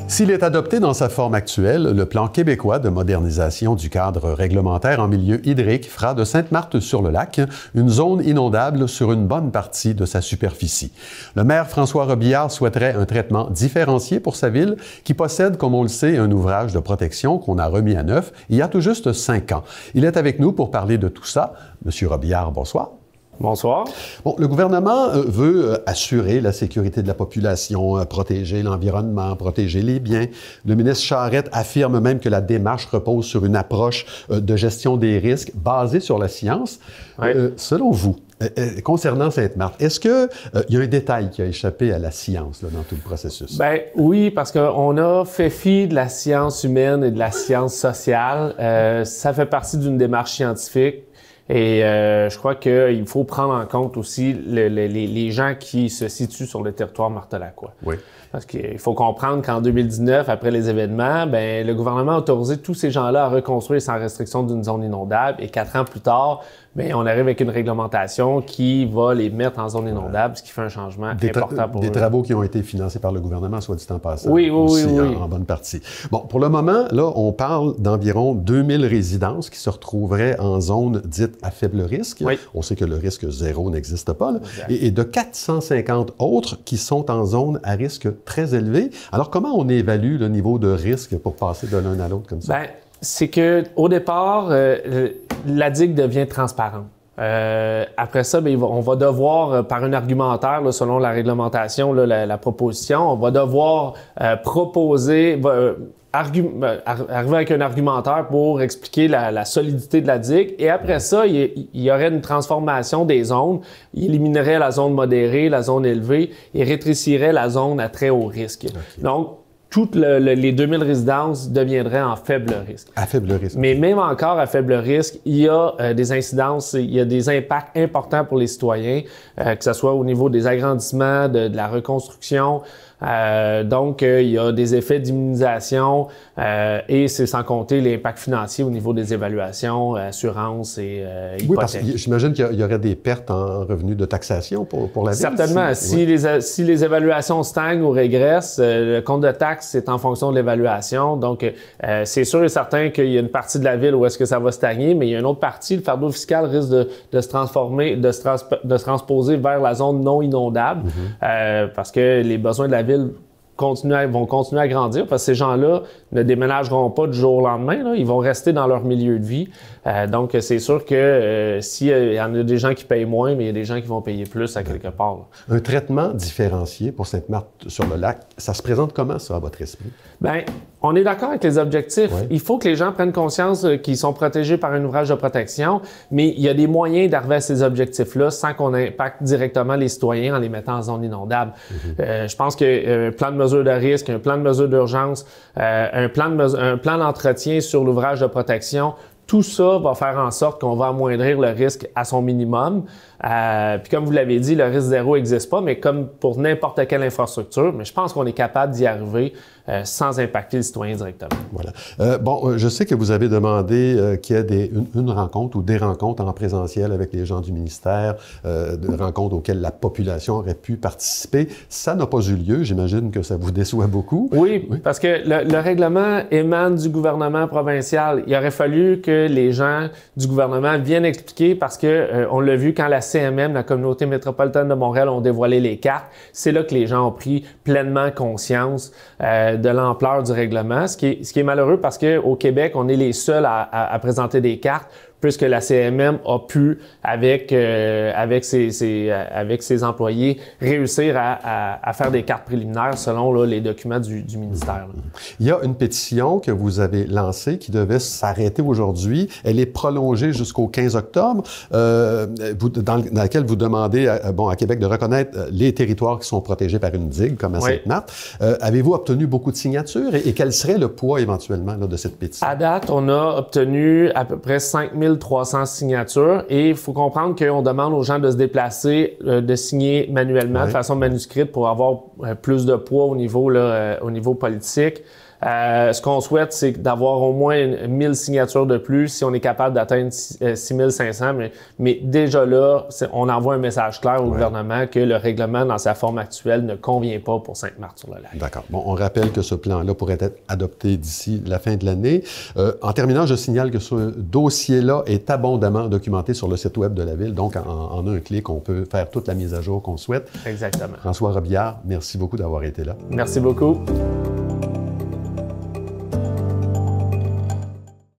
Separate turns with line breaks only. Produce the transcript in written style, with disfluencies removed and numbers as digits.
S'il est adopté dans sa forme actuelle, le plan québécois de modernisation du cadre réglementaire en milieu hydrique fera de Sainte-Marthe-sur-le-Lac une zone inondable sur une bonne partie de sa superficie. Le maire François Robillard souhaiterait un traitement différencié pour sa ville qui possède, comme on le sait, un ouvrage de protection qu'on a remis à neuf il y a tout juste 5 ans. Il est avec nous pour parler de tout ça. Monsieur Robillard, bonsoir.
Bonsoir.
Bon, le gouvernement veut assurer la sécurité de la population, protéger l'environnement, protéger les biens. Le ministre Charette affirme même que la démarche repose sur une approche de gestion des risques basée sur la science.
Oui.
Selon vous, concernant Sainte-Marthe, est-ce qu'il y a un détail qui a échappé à la science là, dans tout le processus?
Bien, oui, parce qu'on a fait fi de la science humaine et de la science sociale. Ça fait partie d'une démarche scientifique. Et je crois qu'il faut prendre en compte aussi les gens qui se situent sur le territoire martelacois.
Oui.
Parce qu'il faut comprendre qu'en 2019, après les événements, ben le gouvernement a autorisé tous ces gens-là à reconstruire sans restriction d'une zone inondable. Et 4 ans plus tard, ben on arrive avec une réglementation qui va les mettre en zone inondable, ce qui fait un changement important pour eux.
Des travaux qui ont été financés par le gouvernement, soit dit en passant.
Oui.
En bonne partie. Bon, pour le moment, là, on parle d'environ 2000 résidences qui se retrouveraient en zone dite à faible risque.
Oui.
On sait que le risque zéro n'existe pas. Là. Et de 450 autres qui sont en zone à risque très élevé. Alors, comment on évalue le niveau de risque pour passer de l'un à l'autre comme ça?
Bien, c'est qu'au départ, la digue devient transparente. Après ça, bien, on va devoir, par un argumentaire, là, selon la réglementation, là, la proposition, on va devoir proposer... arriver avec un argumentaire pour expliquer la solidité de la digue. Et après ça, il y aurait une transformation des zones. Il éliminerait la zone modérée, la zone élevée et rétrécirait la zone à très haut risque. Okay. Donc, toutes les 2000 résidences deviendraient en faible risque.
À faible risque.
Mais même encore à faible risque, il y a des incidences, il y a des impacts importants pour les citoyens, que ce soit au niveau des agrandissements, de la reconstruction. Donc, il y a des effets d'immunisation et c'est sans compter l'impact financier au niveau des évaluations, assurances et hypothèques.
Oui, parce que j'imagine qu'il y aurait des pertes en revenus de taxation pour la ville.
Certainement. Si les évaluations stagnent ou régressent, le compte de taxe, c'est en fonction de l'évaluation. Donc, c'est sûr et certain qu'il y a une partie de la ville où est-ce que ça va stagner, mais il y a une autre partie, le fardeau fiscal risque de se transformer, de se transposer vers la zone non inondable parce que les besoins de la ville vont continuer à grandir parce que ces gens-là ne déménageront pas du jour au lendemain. Là. Ils vont rester dans leur milieu de vie. Donc, c'est sûr que s'il y en a des gens qui payent moins, mais il y a des gens qui vont payer plus à quelque part. Là.
Un traitement différencié pour Sainte-Marthe-sur-le-Lac, ça se présente comment, ça, à votre esprit? Bien,
on est d'accord avec les objectifs.
Oui.
Il faut que les gens prennent conscience qu'ils sont protégés par un ouvrage de protection, mais il y a des moyens d'arriver à ces objectifs-là sans qu'on impacte directement les citoyens en les mettant en zone inondable. Je pense qu'un plan de mesure de risque, un plan de mesure d'urgence, un plan d'entretien sur l'ouvrage de protection, tout ça va faire en sorte qu'on va amoindrir le risque à son minimum. Puis comme vous l'avez dit, le risque zéro n'existe pas, mais comme pour n'importe quelle infrastructure, mais je pense qu'on est capable d'y arriver sans impacter le citoyen directement.
Voilà. Je sais que vous avez demandé qu'il y ait une rencontre ou des rencontres en présentiel avec les gens du ministère, des rencontres auxquelles la population aurait pu participer. Ça n'a pas eu lieu. J'imagine que ça vous déçoit beaucoup.
Oui. Parce que le règlement émane du gouvernement provincial. Il aurait fallu que les gens du gouvernement viennent expliquer parce que on l'a vu quand la CMM, la Communauté métropolitaine de Montréal, ont dévoilé les cartes. C'est là que les gens ont pris pleinement conscience de l'ampleur du règlement, ce qui est malheureux parce qu'au Québec, on est les seuls à présenter des cartes puisque la CMM a pu, avec ses employés, réussir à faire des cartes préliminaires selon là, les documents du ministère. Là.
Il y a une pétition que vous avez lancée qui devait s'arrêter aujourd'hui. Elle est prolongée jusqu'au 15 octobre, dans laquelle vous demandez à Québec de reconnaître les territoires qui sont protégés par une digue, comme à Sainte-Marthe. Avez-vous obtenu beaucoup de signatures et quel serait le poids éventuellement là, de cette pétition?
À date, on a obtenu à peu près 5300 signatures et il faut comprendre qu'on demande aux gens de se déplacer, de signer manuellement de façon manuscrite pour avoir plus de poids au niveau politique. Ce qu'on souhaite, c'est d'avoir au moins 1000 signatures de plus si on est capable d'atteindre 6500. Mais déjà là, on envoie un message clair au gouvernement que le règlement dans sa forme actuelle ne convient pas pour Sainte-Marthe-sur-le-Lac.
D'accord. Bon, on rappelle que ce plan-là pourrait être adopté d'ici la fin de l'année. En terminant, je signale que ce dossier-là est abondamment documenté sur le site web de la Ville. Donc, en un clic, on peut faire toute la mise à jour qu'on souhaite.
Exactement.
François Robillard, merci beaucoup d'avoir été là.
Merci beaucoup.